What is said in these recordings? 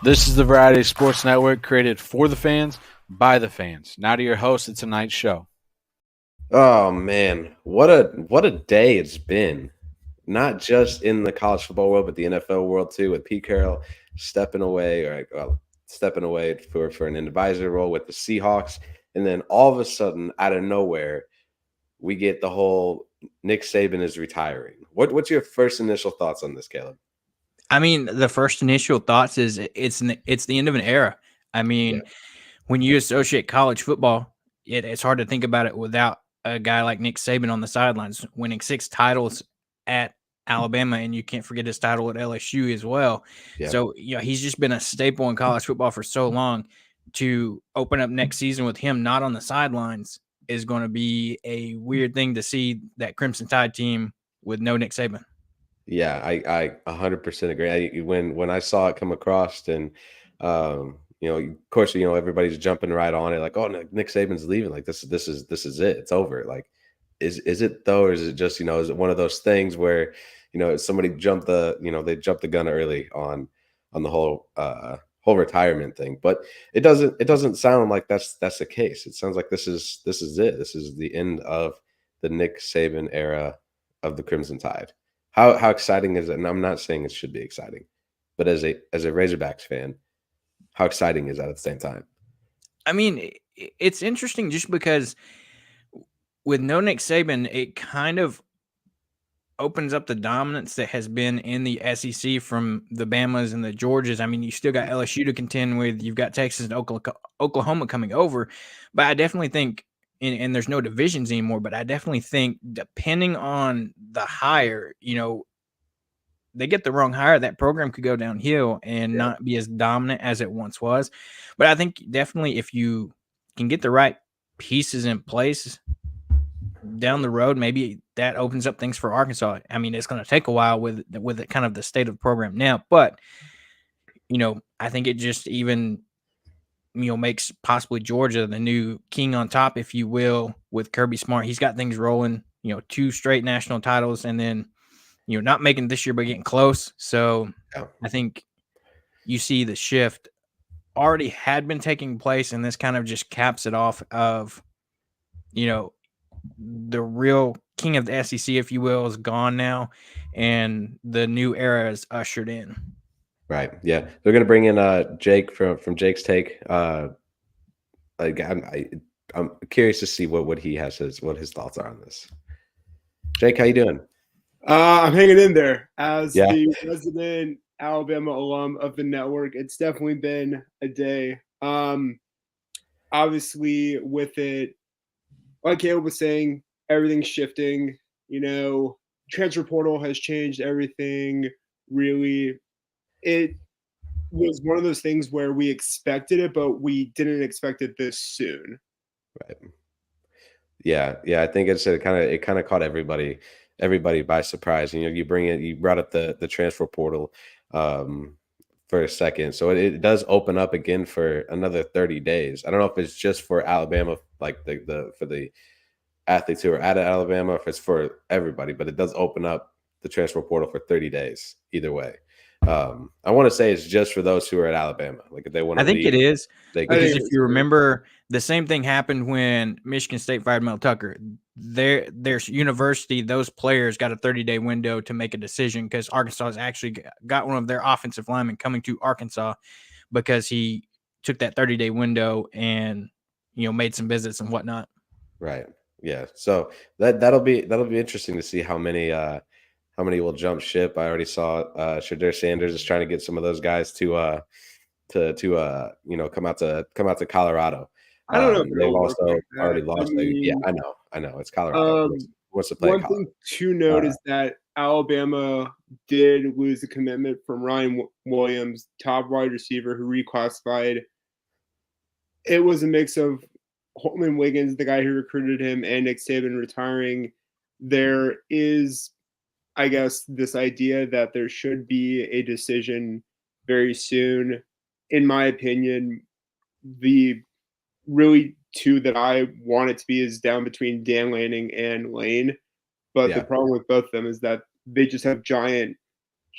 This is the Variety Sports Network, created for the fans, by the fans. Now to your host of tonight's show. Oh man, what a day it's been. Not just in the college football world, but the NFL world too. With Pete Carroll stepping away for an advisor role with the Seahawks, and then all of a sudden, out of nowhere, we get the whole Nick Saban is retiring. What's your first initial thoughts on this, Caleb? I mean, the first initial thoughts is it's the end of an era. I mean, when you associate college football, it's hard to think about it without a guy like Nick Saban on the sidelines, winning 6 titles at Alabama, and you can't forget his title at LSU as well. Yeah. So, he's just been a staple in college football for so long. To open up next season with him not on the sidelines is going to be a weird thing to see that Crimson Tide team with no Nick Saban. Yeah, I 100% agree. When I saw it come across, and of course, everybody's jumping right on it, like, oh, Nick Saban's leaving, like this is it, it's over. Like, is it though, or is it just is it one of those things where somebody jumped the gun early on the whole retirement thing? But it doesn't sound like that's the case. It sounds like this is it. This is the end of the Nick Saban era of the Crimson Tide. How exciting is it? And I'm not saying it should be exciting, but as a Razorbacks fan, how exciting is that at the same time? I mean, it's interesting just because with no Nick Saban, it kind of opens up the dominance that has been in the SEC from the Bamas and the Georgias. I mean, you still got LSU to contend with. You've got Texas and Oklahoma coming over. But I definitely think, and there's no divisions anymore, but I definitely think depending on the hire, they get the wrong hire, that program could go downhill and not be as dominant as it once was. But I think definitely if you can get the right pieces in place down the road, maybe that opens up things for Arkansas. I mean, it's going to take a while with it kind of the state of the program now, but I think it just even makes possibly Georgia the new king on top, if you will, with Kirby Smart. He's got things rolling, 2 straight national titles, and then not making this year, but getting close. So I think you see the shift already had been taking place, and this kind of just caps it off of, the real king of the SEC, if you will, is gone now, and the new era is ushered in. Right. Yeah. They're going to bring in Jake from Jake's Take. I'm curious to see what he has what his thoughts are on this. Jake, how you doing? I'm hanging in there as the resident Alabama alum of the network. It's definitely been a day. Obviously, with it, like Caleb was saying, everything's shifting. Transfer portal has changed everything. Really, it was one of those things where we expected it, but we didn't expect it this soon. Right. Yeah. I think it kind of caught everybody by surprise. You brought up the transfer portal for a second. So it does open up again for another 30 days. I don't know if it's just for Alabama, like for the athletes who are at Alabama, if it's for everybody, but it does open up the transfer portal for 30 days either way. I want to say it's just for those who are at Alabama. Like if they want to leave, it is. Because if you remember, the same thing happened when Michigan State fired Mel Tucker. Their university, those players got a 30-day window to make a decision, because Arkansas has actually got one of their offensive linemen coming to Arkansas because he took that 30-day window and made some visits and whatnot. Right. Yeah. So that'll be interesting to see how many will jump ship. I already saw Shadur Sanders is trying to get some of those guys to come out to Colorado. I don't know. They've also already lost. I know. It's Colorado. What's the play? One thing to note is that Alabama did lose the commitment from Ryan Williams, top wide receiver, who reclassified. It was a mix of Holtman Wiggins, the guy who recruited him, and Nick Saban retiring. There is, I guess, this idea that there should be a decision very soon. In my opinion, the really two that I want it to be is down between Dan Lanning and Lane. But the problem with both of them is that they just have giant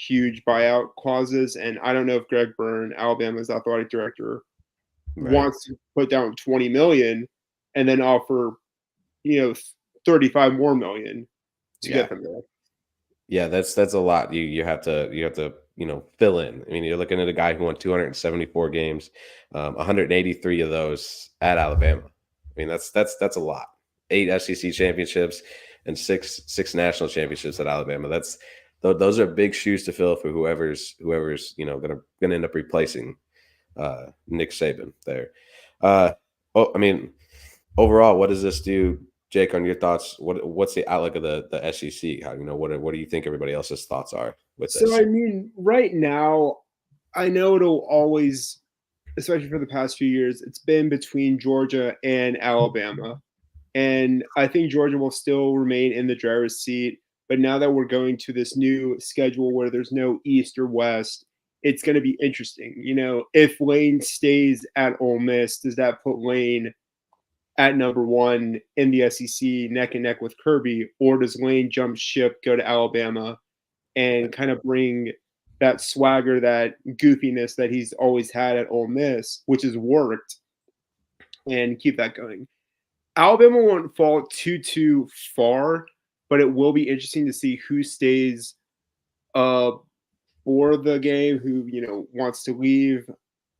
huge buyout clauses. And I don't know if Greg Byrne, Alabama's athletic director, wants to put down $20 million and then offer, 35 more million to get them there. Yeah, that's a lot. You have to fill in. I mean, you're looking at a guy who won 274 games, 183 of those at Alabama. I mean, that's a lot. 8 SEC championships and six national championships at Alabama. Those are big shoes to fill for whoever's gonna end up replacing Nick Saban there. Overall, what does this do, Jake? On your thoughts, what's the outlook of the SEC? How what do you think everybody else's thoughts are with this? So I mean, right now, I know it'll always, especially for the past few years, it's been between Georgia and Alabama. And I think Georgia will still remain in the driver's seat. But now that we're going to this new schedule where there's no East or West, it's going to be interesting. If Lane stays at Ole Miss, does that put Lane at number 1 in the SEC neck and neck with Kirby? Or does Lane jump ship, go to Alabama, and kind of bring that swagger, that goofiness that he's always had at Ole Miss, which has worked, and keep that going? Alabama won't fall too far, but it will be interesting to see who stays for the game, who wants to leave.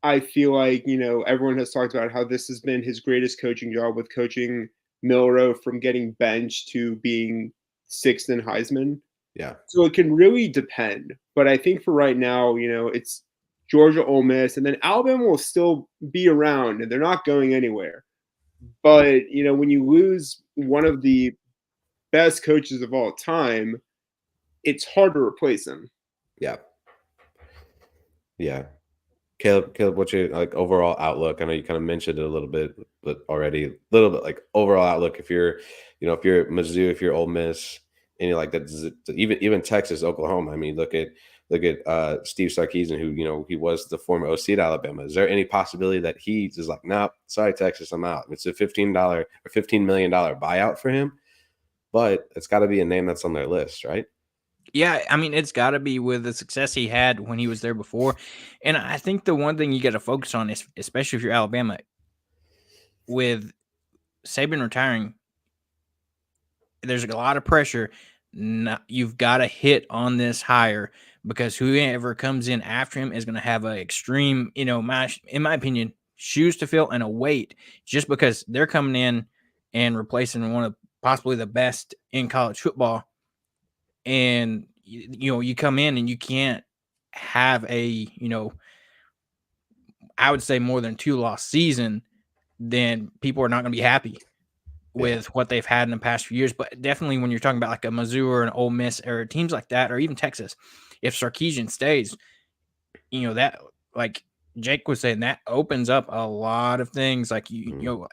I feel like everyone has talked about how this has been his greatest coaching job, with coaching Milroe from getting benched to being 6th in Heisman. Yeah. So it can really depend, but I think for right now, it's Georgia, Ole Miss, and then Alabama will still be around, and they're not going anywhere. But when you lose one of the best coaches of all time, it's hard to replace him. Yeah. Caleb, what's your overall outlook? I know you kind of mentioned it a little bit, but already a little bit overall outlook. If you're Mizzou, if you're Ole Miss, and you're like that, even Texas, Oklahoma. I mean, look at Steve Sarkisian, who he was the former OC at Alabama. Is there any possibility that he is like, no, sorry, Texas, I'm out? It's a $15 or $15 million buyout for him, but it's got to be a name that's on their list, right? Yeah, I mean, it's got to be with the success he had when he was there before. And I think the one thing you got to focus on is, especially if you're Alabama, with Saban retiring, there's a lot of pressure. You've got to hit on this hire, because whoever comes in after him is going to have an extreme, in my opinion, shoes to fill and a weight, just because they're coming in and replacing one of possibly the best in college football. And, you come in and you can't have a, I would say more than 2-loss season, then people are not going to be happy with what they've had in the past few years. But definitely when you're talking about like a Mizzou or an Ole Miss or teams like that, or even Texas, if Sarkisian stays, that, like Jake was saying, that opens up a lot of things. Like,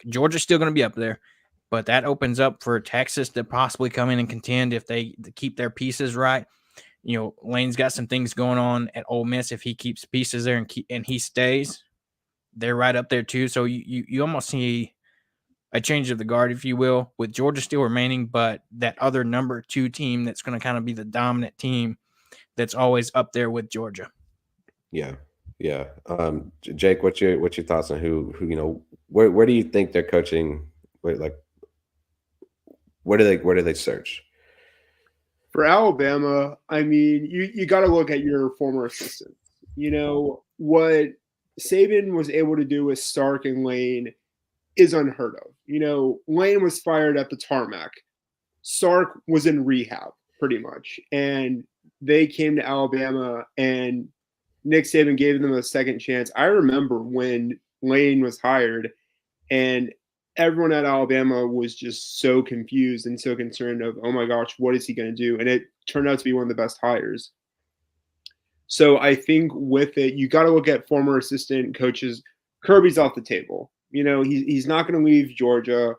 Georgia's still going to be up there, but that opens up for Texas to possibly come in and contend if they keep their pieces right. Lane's got some things going on at Ole Miss. If he keeps pieces there and he stays, they're right up there too. So you almost see a change of the guard, if you will, with Georgia still remaining, but that other number 2 team that's going to kind of be the dominant team that's always up there with Georgia. Yeah. Jake, what's your thoughts on who where do you think they're coaching? Where do they search? For Alabama, I mean, you got to look at your former assistants. What Saban was able to do with Stark and Lane is unheard of. Lane was fired at the tarmac. Sark was in rehab pretty much. And they came to Alabama, and Nick Saban gave them a second chance. I remember when Lane was hired, and everyone at Alabama was just so confused and so concerned of, oh my gosh, what is he going to do? And it turned out to be one of the best hires. So I think with it, you got to look at former assistant coaches. Kirby's off the table. He's not going to leave Georgia.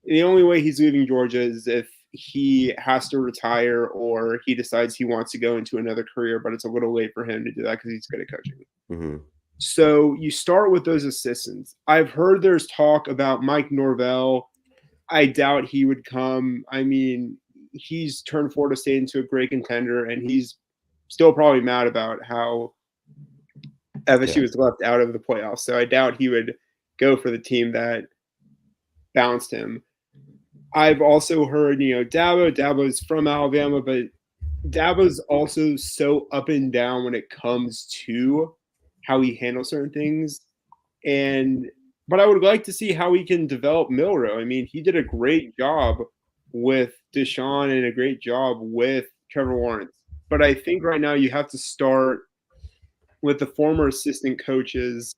The only way he's leaving Georgia is if he has to retire or he decides he wants to go into another career, but it's a little late for him to do that because he's good at coaching. Mm-hmm. So you start with those assistants. I've heard there's talk about Mike Norvell. I doubt he would come. I mean, he's turned Florida State into a great contender, and he's still probably mad about how FSU was left out of the playoffs. So I doubt he would go for the team that bounced him. I've also heard, Dabo's from Alabama, but Dabo's also so up and down when it comes to how he handles certain things. But I would like to see how he can develop Milroe. I mean, he did a great job with Deshaun and a great job with Trevor Lawrence. But I think right now you have to start with the former assistant coaches.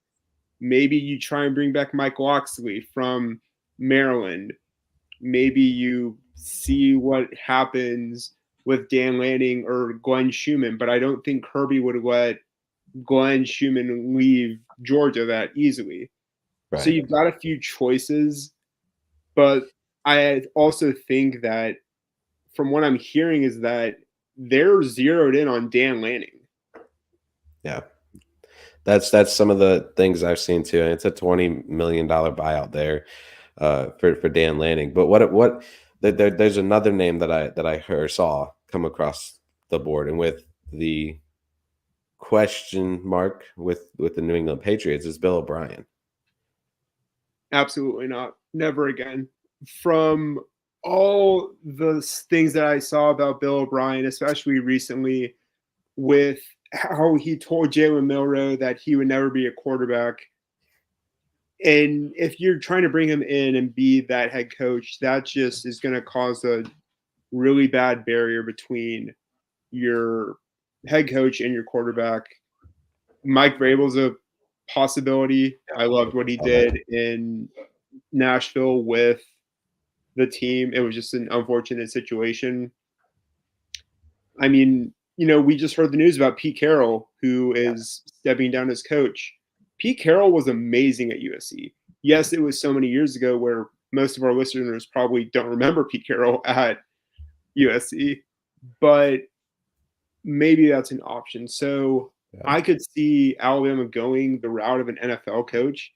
Maybe you try and bring back Mike Locksley from Maryland. Maybe you see what happens with Dan Lanning or Glenn Schumann, but I don't think Kirby would let Glenn Schumann leave Georgia that easily. Right. So you've got a few choices, but I also think that from what I'm hearing is that they're zeroed in on Dan Lanning. Yeah. That's some of the things I've seen too. And it's a $20 million buyout there for Dan Lanning. But there's another name that I saw come across the board, and with the question mark with the New England Patriots is Bill O'Brien. Absolutely not. Never again. From all the things that I saw about Bill O'Brien, especially recently with how he told Jalen Milroe that he would never be a quarterback. And if you're trying to bring him in and be that head coach, that just is going to cause a really bad barrier between your head coach and your quarterback. Mike Vrabel's a possibility. I loved what he did in Nashville with the team. It was just an unfortunate situation. I mean, we just heard the news about Pete Carroll, who is stepping down as coach. Pete Carroll was amazing at USC. Yes, it was so many years ago where most of our listeners probably don't remember Pete Carroll at USC, but maybe that's an option. So I could see Alabama going the route of an NFL coach,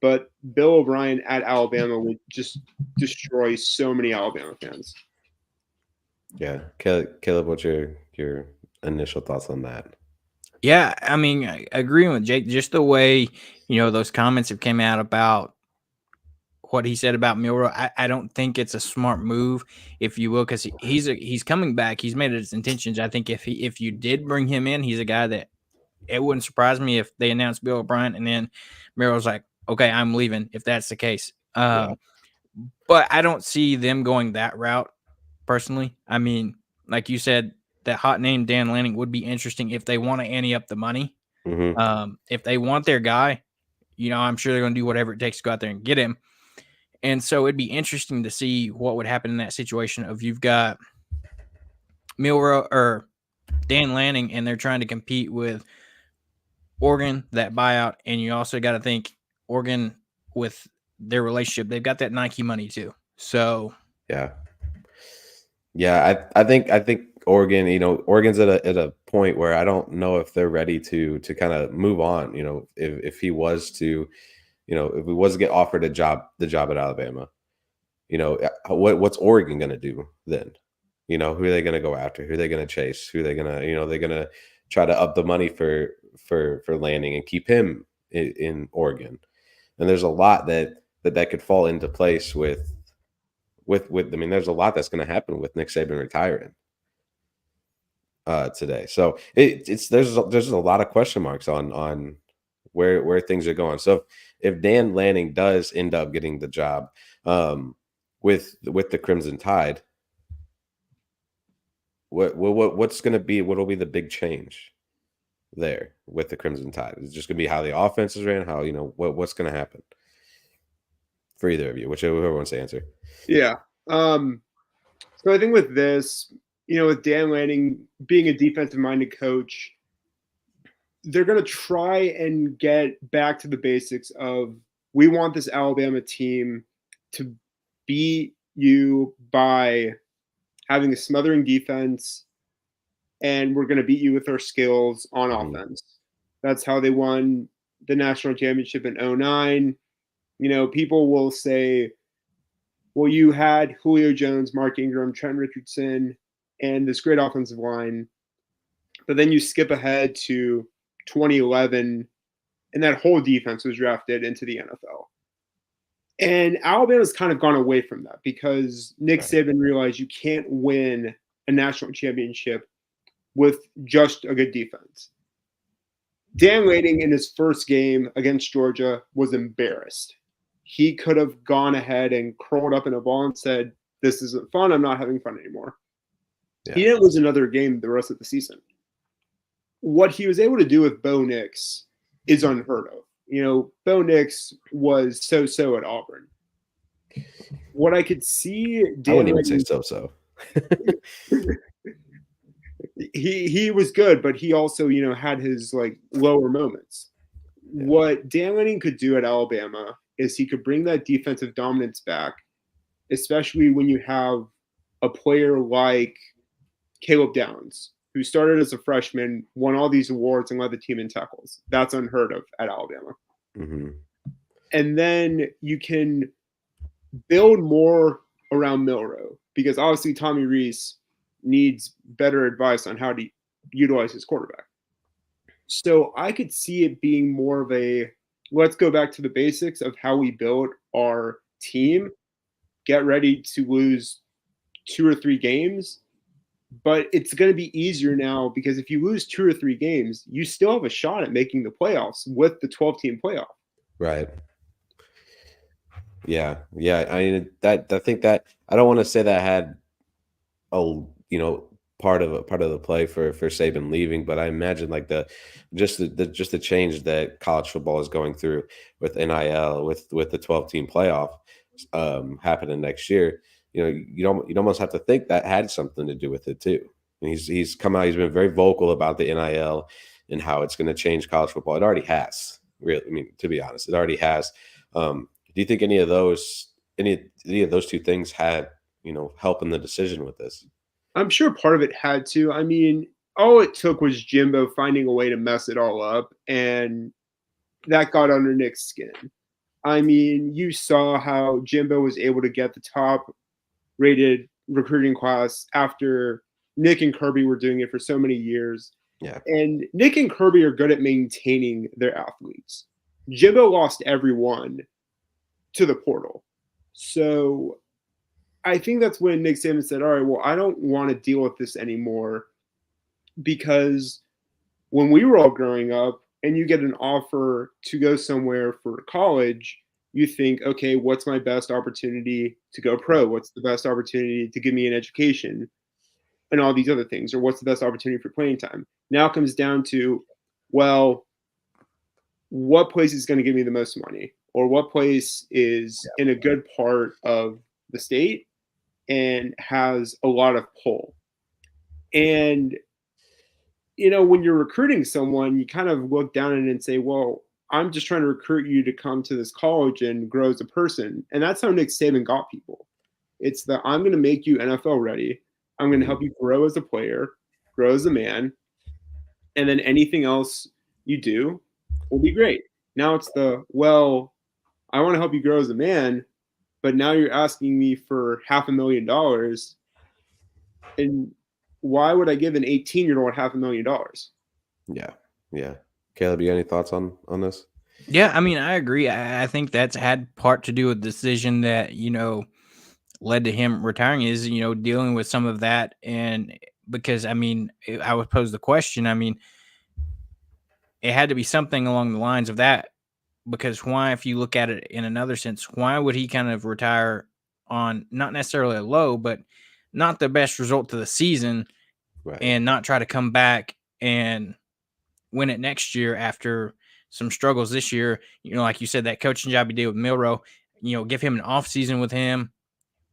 but Bill O'Brien at Alabama would just destroy so many Alabama fans. Yeah. Caleb, what's your initial thoughts on that? Yeah, I mean, I agree with Jake. Just the way, those comments have came out about what he said about Milroe, I don't think it's a smart move, if you will, because he's coming back. He's made his intentions. I think if you did bring him in, he's a guy that it wouldn't surprise me if they announced Bill O'Brien and then Milroe's like, okay, I'm leaving if that's the case. But I don't see them going that route personally. I mean, like you said, that hot name Dan Lanning would be interesting if they want to ante up the money. Mm-hmm. If they want their guy, I'm sure they're going to do whatever it takes to go out there and get him. And so it'd be interesting to see what would happen in that situation of you've got Milroe or Dan Lanning and they're trying to compete with Oregon, that buyout. And you also got to think Oregon with their relationship, they've got that Nike money too. So yeah. I think Oregon, Oregon's at a point where I don't know if they're ready to kind of move on. If he was to, if he was to get offered the job at Alabama, what's Oregon going to do then? Who are they going to go after? Who are they going to chase? Who are they going to, they're going to try to up the money for Lanning and keep him in Oregon. And there's a lot that could fall into place with, I mean, there's a lot that's going to happen with Nick Saban retiring today. So there's a lot of question marks on where things are going. So if Dan Lanning does end up getting the job with the Crimson Tide, what's going to be, what'll be the big change there with the Crimson Tide? It's just going to be how the offense is ran, how, what's going to happen for either of you, whoever wants to answer. Yeah. So I think with this, with Dan Lanning being a defensive-minded coach, they're going to try and get back to the basics of, we want this Alabama team to beat you by having a smothering defense, and we're going to beat you with our skills on offense. That's how they won the national championship in 2009. People will say, well, you had Julio Jones, Mark Ingram, Trent Richardson, and this great offensive line. But then you skip ahead to 2011, and that whole defense was drafted into the NFL. And Alabama's kind of gone away from that because Nick Saban realized you can't win a national championship with just a good defense. Dan Lanning in his first game against Georgia was embarrassed. He could have gone ahead and curled up in a ball and said, "This isn't fun. I'm not having fun anymore." Yeah. He didn't lose another game the rest of the season. What he was able to do with Bo Nix is unheard of. You know, Bo Nix was so-so at Auburn. What I could see, I wouldn't even say so-so. he was good, but he also, you know, had his like lower moments. Yeah. What Dan Lanning could do at Alabama is he could bring that defensive dominance back, especially when you have a player like Caleb Downs, who started as a freshman, won all these awards, and led the team in tackles. That's unheard of at Alabama. Mm-hmm. And then you can build more around Milroe because obviously Tommy Rees needs better advice on how to utilize his quarterback. So I could see it being more of a, let's go back to the basics of how we build our team, get ready to lose 2 or 3 games. But it's going to be easier now because if you lose 2 or 3 games, you still have a shot at making the playoffs with the 12-team playoff. Right. Yeah. I mean, I think that I don't want to say that had part of the play for Saban leaving, but I imagine like the change that college football is going through with NIL, with the 12-team playoff happening next year. You know, you'd almost have to think that had something to do with it too. And he's come out. He's been very vocal about the NIL and how it's going to change college football. It already has. Really, I mean, to be honest, it already has. Do you think any of those 2 things had help in the decision with this? I'm sure part of it had to. I mean, all it took was Jimbo finding a way to mess it all up, and that got under Nick's skin. I mean, you saw how Jimbo was able to get the top rated recruiting class after Nick and Kirby were doing it for so many years. Yeah. And Nick and Kirby are good at maintaining their athletes. Jimbo lost everyone to the portal. So I think that's when Nick Saban said, all right, well, I don't want to deal with this anymore, because when we were all growing up and you get an offer to go somewhere for college, you think, okay, what's my best opportunity to go pro? What's the best opportunity to give me an education and all these other things? Or what's the best opportunity for playing time? Now it comes down to, well, what place is going to give me the most money? Or what place is in a good part of the state and has a lot of pull? And, when you're recruiting someone, you kind of look down at it and say, well, I'm just trying to recruit you to come to this college and grow as a person. And that's how Nick Saban got people. It's that I'm going to make you NFL ready. I'm going to help you grow as a player, grow as a man. And then anything else you do will be great. Now it's I want to help you grow as a man, but now you're asking me for $500,000. And why would I give an 18-year-old $500,000? Yeah. Caleb, you got any thoughts on this? Yeah, I mean, I agree. I think that's had part to do with the decision that, led to him retiring is, dealing with some of that. And because, I mean, I would pose the question, I mean, it had to be something along the lines of that, because why, if you look at it in another sense, why would he kind of retire on not necessarily a low, but not the best result to the season, right, and not try to come back and win it next year after some struggles this year? Like you said, that coaching job he did with Milroe, give him an off season with him,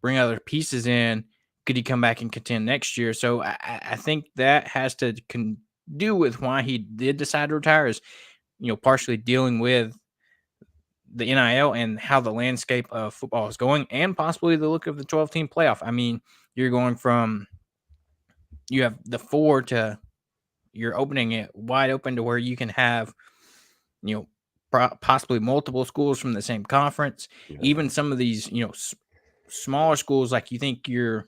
bring other pieces in. Could he come back and contend next year? So I think that has to do with why he did decide to retire, is, partially dealing with the NIL and how the landscape of football is going, and possibly the look of the 12-team playoff. I mean, you're going from, you have the 4 to you're opening it wide open to where you can have, possibly multiple schools from the same conference. Yeah. Even some of these, smaller schools, like you think you're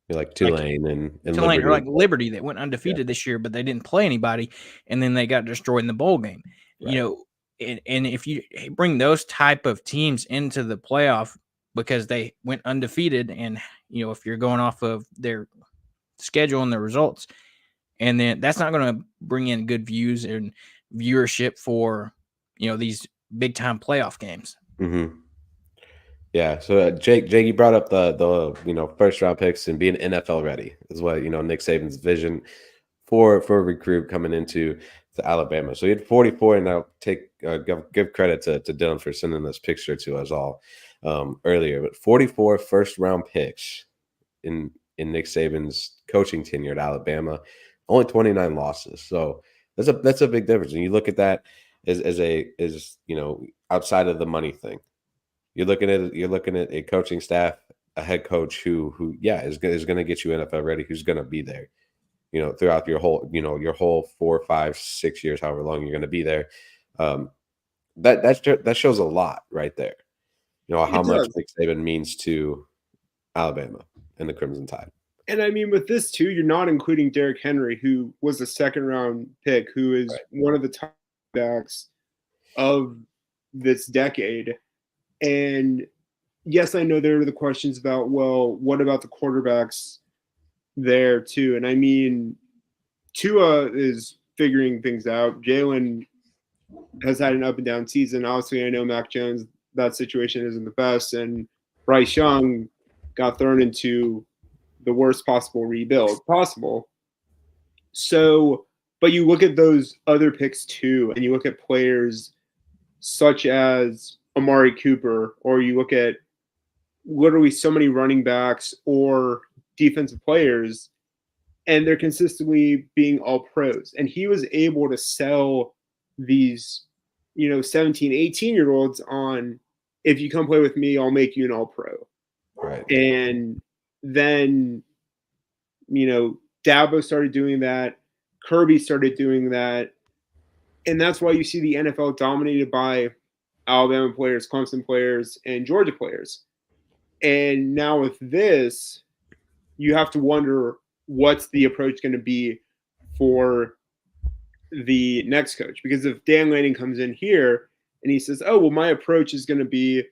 Like Tulane and Tulane Liberty. or like Liberty that went undefeated this year, but they didn't play anybody, and then they got destroyed in the bowl game. Right. You know, and if you bring those type of teams into the playoff because they went undefeated, and you know, if you're going off of their schedule and their results, and then that's not going to bring in good views and viewership for, you know, these big time playoff games. Mm-hmm. Yeah. So Jake, you brought up the first round picks and being NFL ready is what Nick Saban's vision for a recruit coming into Alabama. So he had 44, and I'll give credit to Dylan for sending this picture to us all earlier. But 44 first round picks in Nick Saban's coaching tenure at Alabama, only 29 losses. So that's a big difference. And you look at that as outside of the money thing. You're looking at a coaching staff, a head coach who is going to get you NFL ready, who's going to be there, throughout your whole 4, 5, 6 years, however long you're going to be there. That shows a lot right there. How much Nick Saban means to Alabama and the Crimson Tide. And I mean, with this too, you're not including Derrick Henry, who was a second round pick, who is one of the top backs of this decade. And yes, I know there are the questions about, well, what about the quarterbacks there too? And I mean, Tua is figuring things out. Jalen has had an up and down season. Obviously, I know Mac Jones, that situation isn't the best. And Bryce Young got thrown into the worst possible rebuild possible. So, but you look at those other picks too, and you look at players such as Amari Cooper, or you look at literally so many running backs or defensive players, and they're consistently being all pros. And he was able to sell these, 17, 18-year-olds on, if you come play with me, I'll make you an all pro. Right. And then, Dabo started doing that. Kirby started doing that. And that's why you see the NFL dominated by Alabama players, Clemson players, and Georgia players. And now with this, you have to wonder what's the approach going to be for the next coach. Because if Dan Lanning comes in here and he says, oh, well, my approach is going to be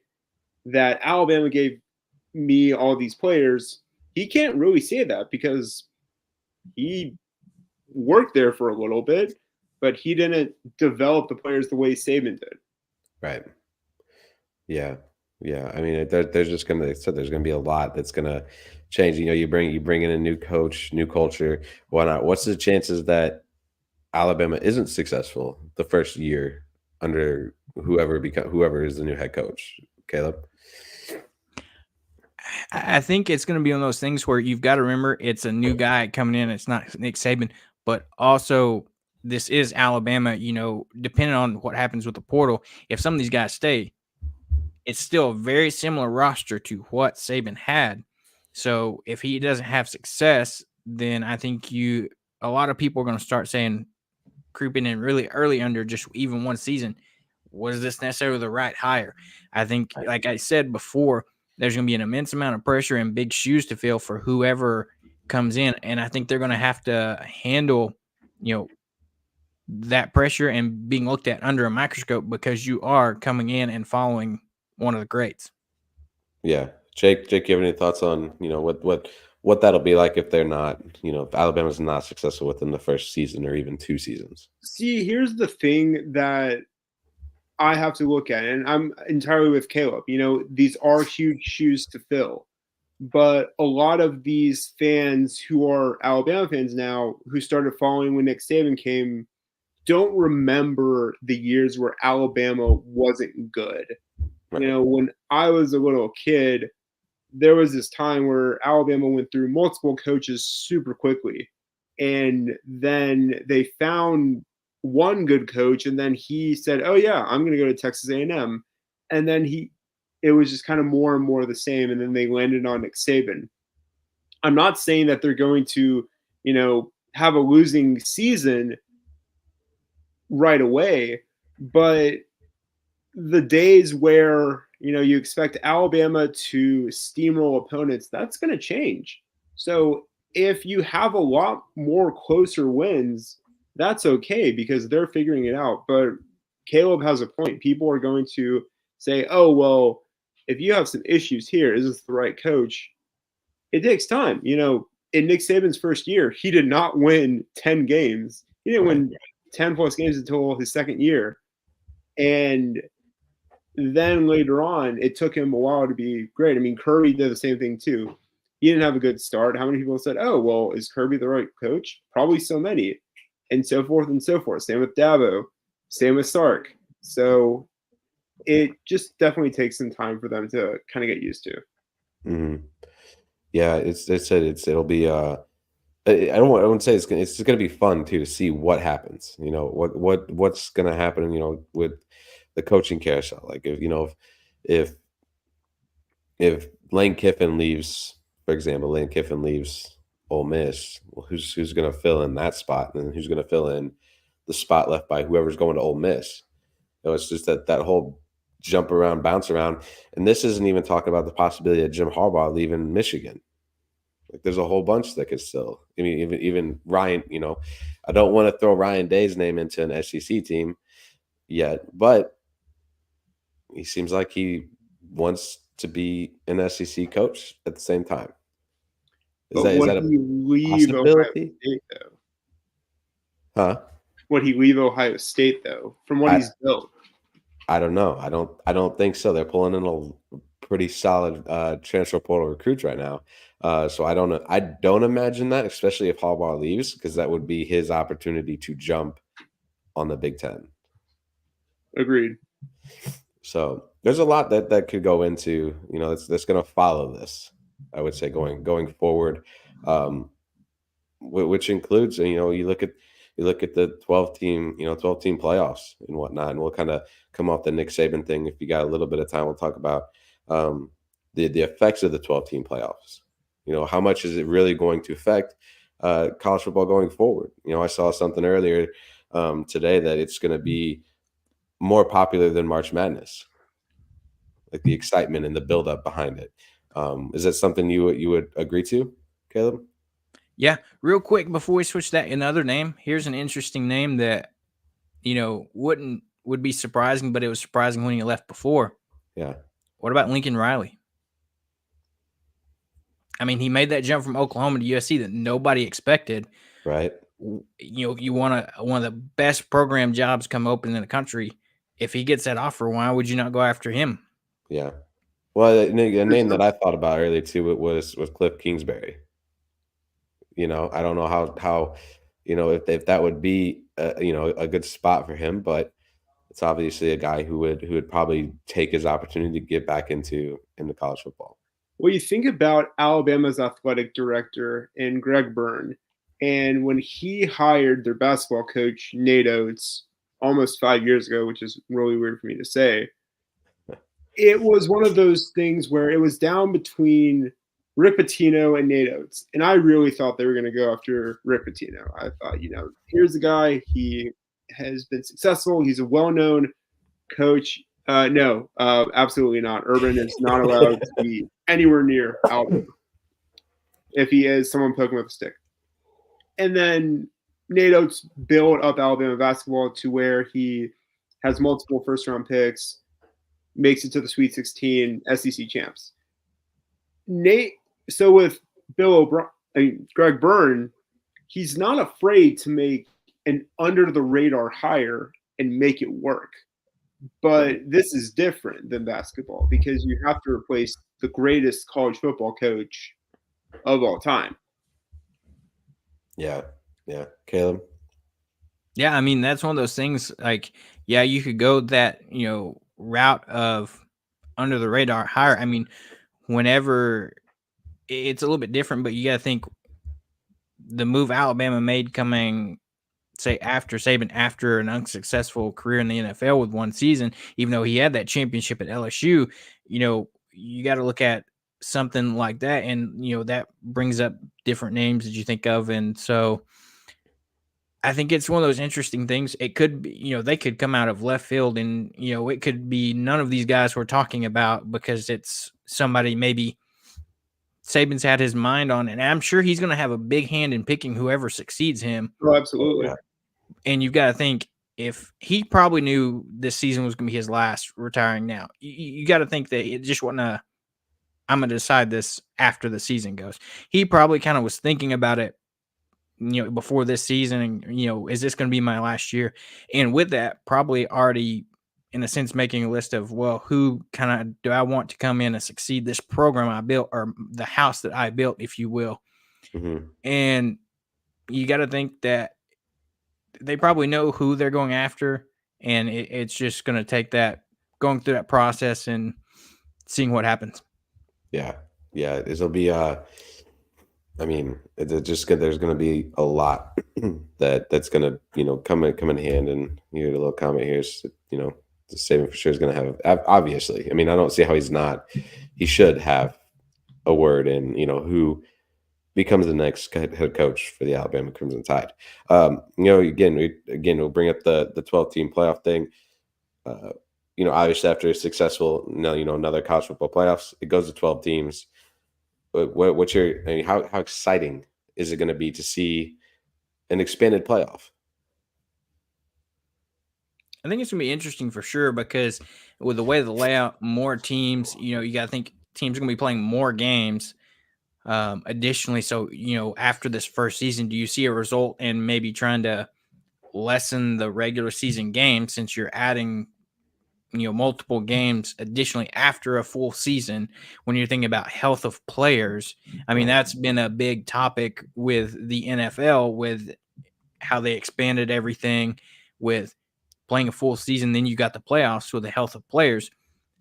that Alabama gave me all these players, he can't really say that because he worked there for a little bit, but he didn't develop the players the way Saban did. Right. Yeah. Yeah. I mean, there's going to be a lot that's going to change. You bring in a new coach, new culture. Why not? What's the chances that Alabama isn't successful the first year under whoever is the new head coach? Caleb? I think it's going to be one of those things where you've got to remember it's a new guy coming in. It's not Nick Saban, but also this is Alabama. Depending on what happens with the portal, if some of these guys stay, it's still a very similar roster to what Saban had. So if he doesn't have success, then I think a lot of people are going to start saying, creeping in really early under just even one season, was this necessarily the right hire? I think, like I said before, there's going to be an immense amount of pressure and big shoes to fill for whoever comes in. And I think they're going to have to handle, that pressure and being looked at under a microscope because you are coming in and following one of the greats. Yeah. Jake, you have any thoughts on, what that'll be like if they're not, if Alabama's not successful within the first season or even 2 seasons? See, here's the thing that I have to look at, and I'm entirely with Caleb. These are huge shoes to fill, but a lot of these fans who are Alabama fans now, who started following when Nick Saban came, don't remember the years where Alabama wasn't good. Right. When I was a little kid, there was this time where Alabama went through multiple coaches super quickly, and then they found one good coach, and then he said, oh yeah, I'm going to go to Texas A&M. And then it was just kind of more and more of the same. And then they landed on Nick Saban. I'm not saying that they're going to, have a losing season right away, but the days where, you expect Alabama to steamroll opponents, that's going to change. So if you have a lot more closer wins, that's okay because they're figuring it out. But Caleb has a point. People are going to say, oh, well, if you have some issues here, is this the right coach? It takes time. In Nick Saban's first year, he did not win 10 games. He didn't win 10 plus games until his second year. And then later on, it took him a while to be great. I mean, Kirby did the same thing too. He didn't have a good start. How many people said, oh, well, is Kirby the right coach? Probably so many. And so forth and so forth. Same with Dabo. Same with Sark. So it just definitely takes some time for them to kind of get used to. Mm-hmm. Yeah, it'll be I wouldn't say it's just gonna be fun too to see what happens. What's gonna happen. With the coaching carousel. Like if Lane Kiffin leaves, for example, Lane Kiffin leaves Ole Miss, well, who's gonna fill in that spot, and who's gonna fill in the spot left by whoever's going to Ole Miss? It's just that whole jump around, bounce around, and this isn't even talking about the possibility of Jim Harbaugh leaving Michigan. Like there's a whole bunch that could still. I mean, even Ryan. I don't want to throw Ryan Day's name into an SEC team yet, but he seems like he wants to be an SEC coach at the same time. Is that a possibility? State, though? Huh? Would he leave Ohio State though? From what he's built, I don't know. I don't think so. They're pulling in a pretty solid transfer portal recruits right now. So I don't know. I don't imagine that, especially if Harbaugh leaves, because that would be his opportunity to jump on the Big Ten. Agreed. So there's a lot that could go into, that's going to follow this, I would say, going forward, which includes, you look at the 12-team playoffs and whatnot, and we'll kind of come off the Nick Saban thing. If you got a little bit of time, we'll talk about the effects of the 12-team playoffs. How much is it really going to affect college football going forward? I saw something earlier today that it's going to be more popular than March Madness, like the excitement and the buildup behind it. Is that something you would agree to, Caleb? Yeah, real quick before we switch that, another name. Here's an interesting name that would be surprising, but it was surprising when he left before. Yeah. What about Lincoln Riley? I mean, he made that jump from Oklahoma to USC that nobody expected. Right. You want one of the best program jobs come open in the country. If he gets that offer, why would you not go after him? Yeah. Well, a name that I thought about earlier too was Cliff Kingsbury. I don't know how if that would be a good spot for him, but it's obviously a guy who would probably take his opportunity to get back into college football. Well, you think about Alabama's athletic director and Greg Byrne, and when he hired their basketball coach, Nate Oates, almost 5 years ago, which is really weird for me to say, it was one of those things where it was down between Rick Pitino and Nate Oates. And I really thought they were going to go after Rick Pitino. I thought, here's the guy. He has been successful. He's a well-known coach. No, absolutely not. Urban is not allowed to be anywhere near Alabama. If he is, someone poke him with a stick. And then Nate Oates built up Alabama basketball to where he has multiple first-round picks, makes it to the Sweet 16, SEC champs. So with Greg Byrne, he's not afraid to make an under-the-radar hire and make it work. But this is different than basketball because you have to replace the greatest college football coach of all time. Yeah. Caleb? Yeah, I mean, that's one of those things, like, yeah, you could go that, route of under the radar hire. I mean, whenever it's a little bit different, but you got to think the move Alabama made coming, say, after Saban, after an unsuccessful career in the NFL with one season, even though he had that championship at LSU, you got to look at something like that. And, that brings up different names that you think of. And so I think it's one of those interesting things. It could be, they could come out of left field and, it could be none of these guys we're talking about because it's somebody maybe Saban's had his mind on, and I'm sure he's going to have a big hand in picking whoever succeeds him. Oh, absolutely. Yeah. And you've got to think, if he probably knew this season was going to be his last retiring now, you got to think that it just wasn't I'm going to decide this after the season goes. He probably kind of was thinking about it, before this season, and, is this going to be my last year? And with that, probably already, in a sense, making a list of, well, who kind of do I want to come in and succeed this program I built, or the house that I built, if you will. Mm-hmm. And you got to think that they probably know who they're going after, and it's just going to take that, going through that process and seeing what happens. Yeah. There'll be there's going to be a lot that's going to come in hand. And you get a little comment here. The Saban for sure is going to have, obviously. I mean, I don't see how he should have a word in who becomes the next head coach for the Alabama Crimson Tide. Again, we'll bring up the 12-team playoff thing. Obviously after a successful, another college football playoffs, it goes to 12 teams. How exciting is it going to be to see an expanded playoff? I think it's going to be interesting for sure, because with the way of the layout, more teams, you got to think teams are going to be playing more games. Additionally, so, after this first season, do you see a result in maybe trying to lessen the regular season game, since you're adding, multiple games additionally after a full season, when you're thinking about health of players? I mean, that's been a big topic with the NFL, with how they expanded everything with playing a full season. Then you got the playoffs with the health of players.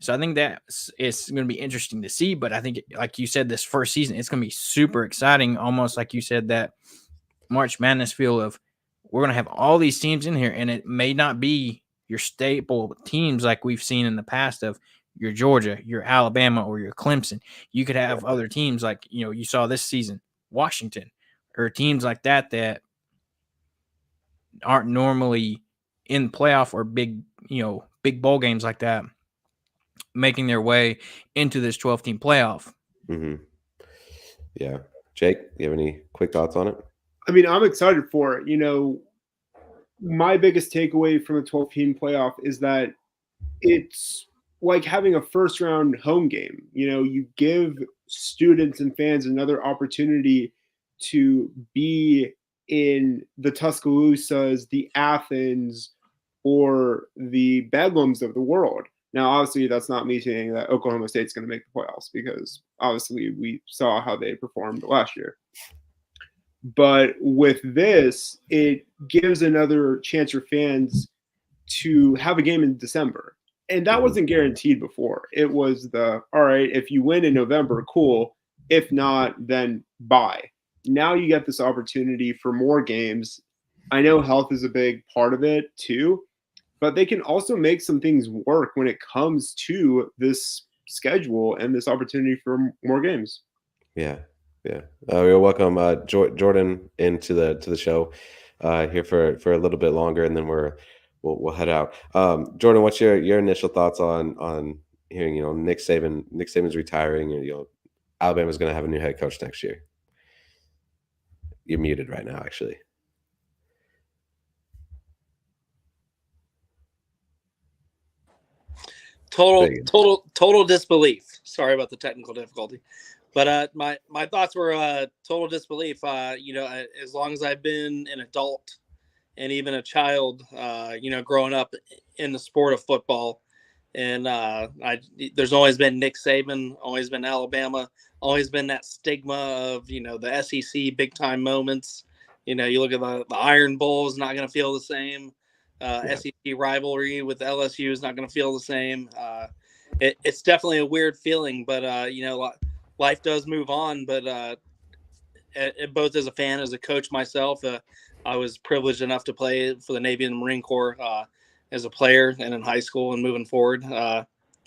So I think that it's going to be interesting to see. But I think, like you said, this first season, it's going to be super exciting. Almost like you said, that March Madness feel of, we're going to have all these teams in here, and it may not be your staple teams like we've seen in the past of your Georgia, your Alabama, or your Clemson. You could have other teams like, you saw this season, Washington, or teams like that aren't normally in playoff or big bowl games like that, making their way into this 12-team playoff. Mm-hmm. Yeah. Jake, you have any quick thoughts on it? I mean, I'm excited for it. My biggest takeaway from the 12-team playoff is that it's like having a first-round home game. You give students and fans another opportunity to be in the Tuscaloosa's, the Athens, or the Bedlams of the world. Now, obviously, that's not me saying that Oklahoma State's going to make the playoffs, because obviously we saw how they performed last year. But with this, it gives another chance for fans to have a game in December. And that wasn't guaranteed before. It was all right, if you win in November, cool. If not, then bye. Now you get this opportunity for more games. I know health is a big part of it too, but they can also make some things work when it comes to this schedule and this opportunity for more games. Yeah. We'll welcome Jordan into the show here for a little bit longer, and then we'll head out. Jordan, what's your initial thoughts on hearing Nick Saban's retiring, and Alabama's going to have a new head coach next year? You're muted right now, actually. Total disbelief. Sorry about the technical difficulty, but my thoughts were total disbelief. As long as I've been an adult and even a child, growing up in the sport of football, and there's always been Nick Saban, always been Alabama, always been that stigma of the SEC big time moments. You look at the Iron Bowl is not going to feel the same. SEC rivalry with LSU is not going to feel the same. It's definitely a weird feeling, but life does move on. But both as a fan, as a coach myself, I was privileged enough to play for the Navy and the Marine Corps as a player and in high school and moving forward.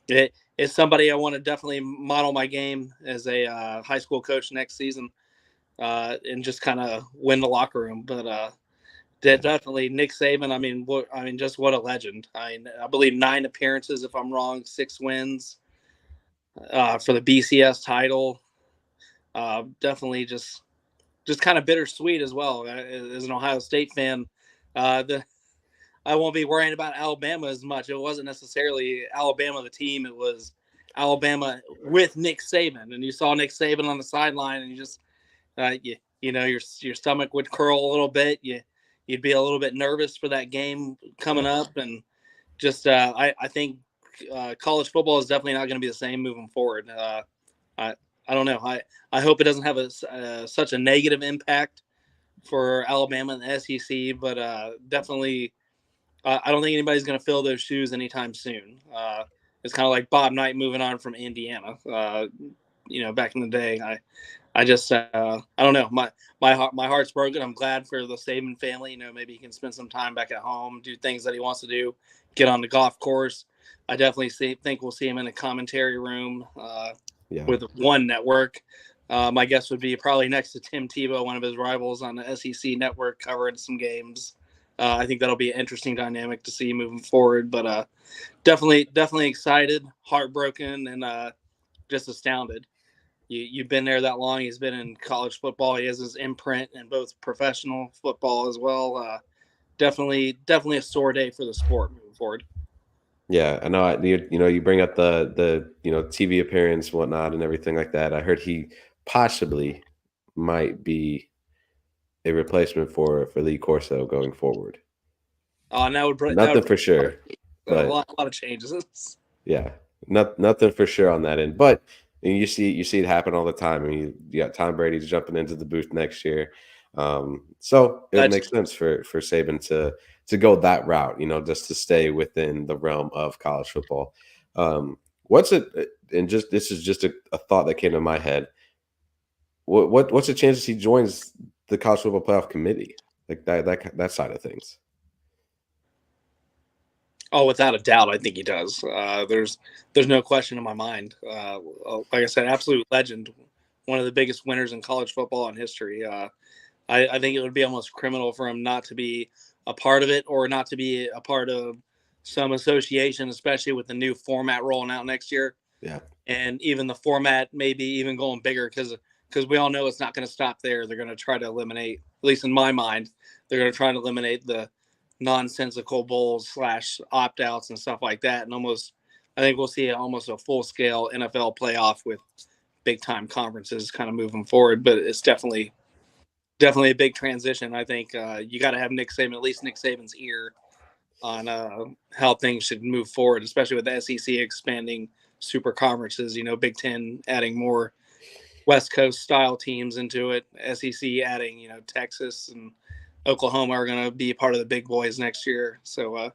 It's somebody I want to definitely model my game as a high school coach next season, and just kind of win the locker room. But definitely Nick Saban. Just what a legend. I believe 9 appearances, if I'm wrong, 6 wins for the BCS title. Definitely just kind of bittersweet as well. As an Ohio State fan, I won't be worrying about Alabama as much. It wasn't necessarily Alabama the team; it was Alabama with Nick Saban, and you saw Nick Saban on the sideline, and you just your stomach would curl a little bit. You'd be a little bit nervous for that game coming up, and just I think college football is definitely not going to be the same moving forward. I don't know. I hope it doesn't have such a negative impact for Alabama and the SEC, but definitely I don't think anybody's going to fill those shoes anytime soon. It's kind of like Bob Knight moving on from Indiana. Back in the day, I just I don't know. My heart's broken. I'm glad for the Saban family. Maybe he can spend some time back at home, do things that he wants to do, get on the golf course. I definitely think we'll see him in the commentary room with one network. My guess would be probably next to Tim Tebow, one of his rivals on the SEC network, covering some games. I think that'll be an interesting dynamic to see moving forward. But definitely excited, heartbroken, and just astounded. You've been there that long. He's been in college football. He has his imprint in both professional football as well. Definitely a sore day for the sport moving forward. Yeah, I know. You bring up the TV appearance, and whatnot, and everything like that. I heard he possibly might be a replacement for Lee Corso going forward. Oh, and that would nothing for sure, but a lot of changes. Yeah, nothing for sure on that end. But you see it happen all the time. I mean, you got Tom Brady jumping into the booth next year, so it makes sense for Saban to go that route. Just to stay within the realm of college football. What's it? And this is just a thought that came to my head. What's the chances he joins the college football playoff committee, like that side of things? Oh, without a doubt, I think he does. There's no question in my mind. Like I said, absolute legend, one of the biggest winners in college football in history. I think it would be almost criminal for him not to be a part of it, or not to be a part of some association, especially with the new format rolling out next year. Yeah, and even the format maybe even going bigger, because we all know it's not going to stop there. They're going to try to eliminate, at least in my mind, they're going to try to eliminate the nonsensical bowls / opt-outs and stuff like that, and I think we'll see almost a full-scale NFL playoff with big-time conferences kind of moving forward. But it's definitely a big transition. I think you got to have Nick Saban, at least Nick Saban's ear on how things should move forward, especially with the SEC expanding super conferences. Big Ten adding more West Coast style teams into it. SEC adding, Texas and Oklahoma are going to be part of the big boys next year. So, I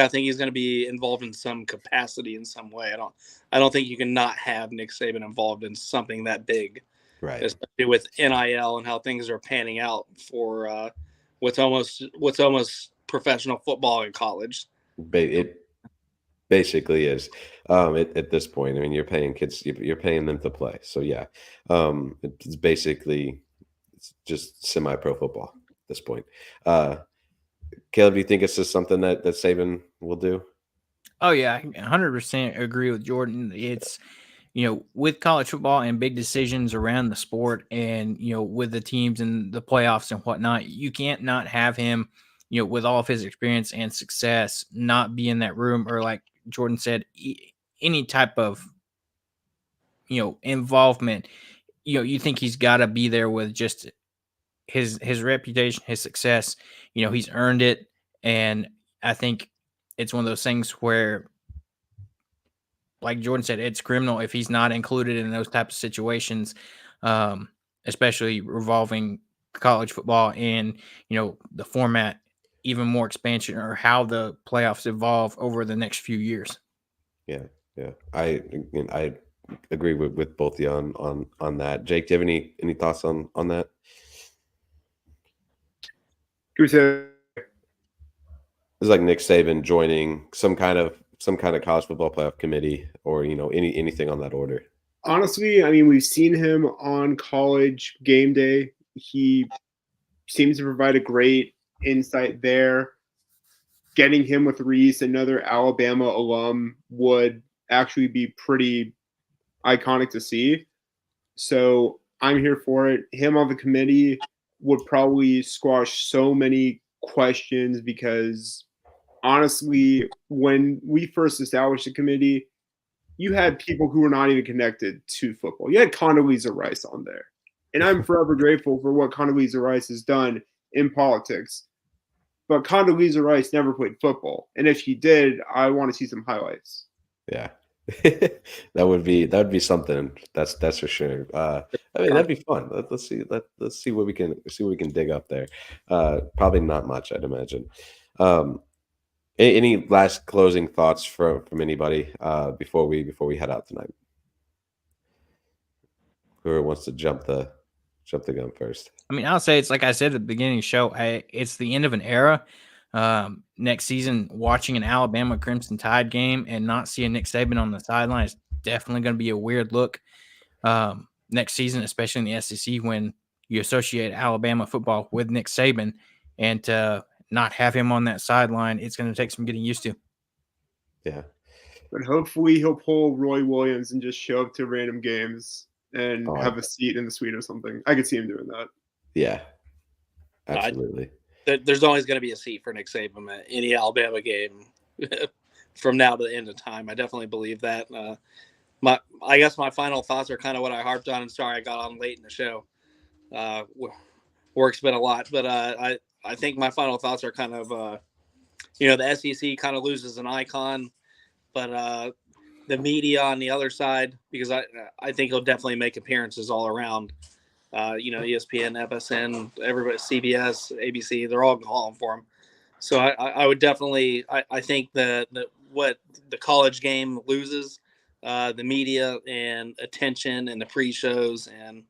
think he's going to be involved in some capacity in some way. I don't think you can not have Nick Saban involved in something that big, right? Especially with NIL and how things are panning out for what's almost professional football in college. It basically is at this point. I mean, you're paying kids, you're paying them to play. So yeah, it's basically just semi-pro football at this point. Caleb, do you think it's just something that Saban will do? Oh yeah, I 100% agree with Jordan. It's with college football and big decisions around the sport, and with the teams and the playoffs and whatnot, you can't not have him. With all of his experience and success, not be in that room, or like Jordan said, any type of involvement. You think he's got to be there with just his reputation, his success. He's earned it, and I think it's one of those things where, like Jordan said, it's criminal if he's not included in those types of situations, especially revolving college football and the format, even more expansion, or how the playoffs evolve over the next few years. Yeah. I agree with both of you on that. Jake, do you have any thoughts on that? Who said? It's like Nick Saban joining some kind of college football playoff committee, or anything on that order. Honestly, I mean, we've seen him on College Game Day. He seems to provide a great insight there. Getting him with Reese, another Alabama alum, would actually be pretty iconic to see. So I'm here for it. Him on the committee would probably squash so many questions because honestly, when we first established the committee, you had people who were not even connected to football. You had Condoleezza Rice on there. And I'm forever grateful for what Condoleezza Rice has done in politics. But Condoleezza Rice never played football. And if she did, I want to see some highlights. Yeah. that would be something. That's for sure. I mean, that'd be fun. Let's see what we can dig up there. Probably not much, I'd imagine. Any last closing thoughts from anybody before we head out tonight? Whoever wants to jump the gun first. I mean, I'll say it's like I said at the beginning of the show. It's the end of an era. Next season, watching an Alabama Crimson Tide game and not seeing Nick Saban on the sideline is definitely going to be a weird look next season, especially in the SEC when you associate Alabama football with Nick Saban, and to not have him on that sideline, it's going to take some getting used to. Yeah. But hopefully he'll pull Roy Williams and just show up to random games and have a seat in the suite or something. I could see him doing that. Yeah, absolutely. There's always going to be a seat for Nick Saban at any Alabama game from now to the end of time. I definitely believe that. I guess my final thoughts are kind of what I harped on. And sorry, I got on late in the show. Work's been a lot, but I think my final thoughts are kind of, the SEC kind of loses an icon, but the media on the other side, because I think he'll definitely make appearances all around. ESPN, FSN, everybody, CBS, ABC, they're all calling for him. So I would definitely, I think what the college game loses, the media and attention and the pre-shows and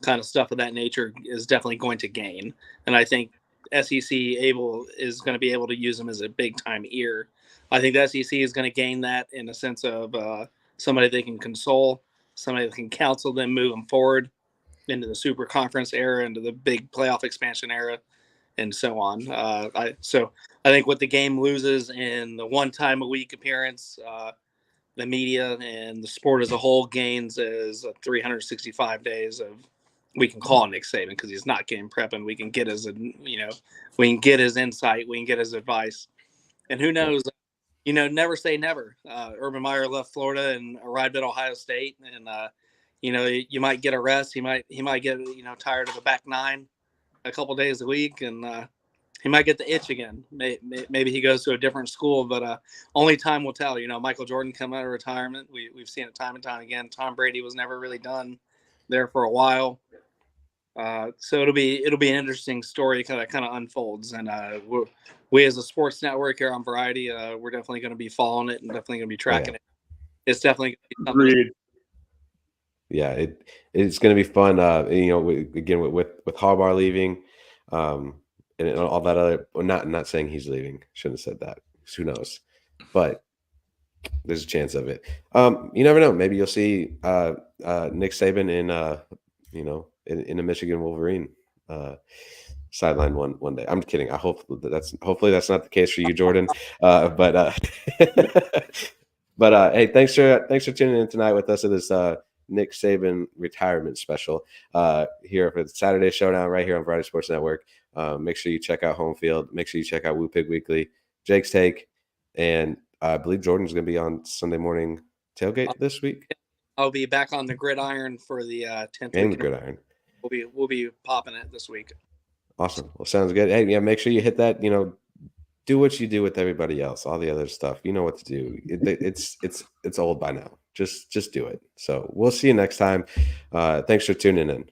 kind of stuff of that nature is definitely going to gain. And I think SEC is going to be able to use them as a big time ear. I think the SEC is going to gain that in a sense of somebody they can console, somebody that can counsel them moving forward into the super conference era, into the big playoff expansion era, and so on. So I think what the game loses in the one time a week appearance, the media and the sport as a whole gains is 365 days of, we can call Nick Saban because he's not game prepping. We can get his, we can get his insight. We can get his advice. And who knows, never say never. Urban Meyer left Florida and arrived at Ohio State, and you might get a rest. He might get tired of the back nine a couple days a week, and he might get the itch again. Maybe he goes to a different school, but only time will tell. Michael Jordan come out of retirement. We've seen it time and time again. Tom Brady was never really done there for a while. So it'll be an interesting story kind of unfolds, and we as a sports network here on Variety, we're definitely going to be following it and definitely going to be tracking it. It's definitely going to be something. Yeah, it's going to be fun. Again with Harbaugh leaving, and all that other. Well, not saying he's leaving. Shouldn't have said that. Who knows? But there's a chance of it. You never know. Maybe you'll see Nick Saban in a Michigan Wolverine sideline one day. I'm kidding. Hopefully that's not the case for you, Jordan. But hey, thanks for tuning in tonight with us at this Nick Saban retirement special here for the Saturday Showdown right here on Variety Sports Network. Make sure you check out Home Field. Make sure you check out Woo Pig Weekly, Jake's Take, and I believe Jordan's going to be on Sunday morning tailgate this week. I'll be back on the gridiron for the 10th and the gridiron. We'll be popping it this week. Awesome. Well, sounds good. Hey, yeah, make sure you hit that. Do what you do with everybody else. All the other stuff, you know what to do. It's old by now. Just do it. So we'll see you next time. Thanks for tuning in.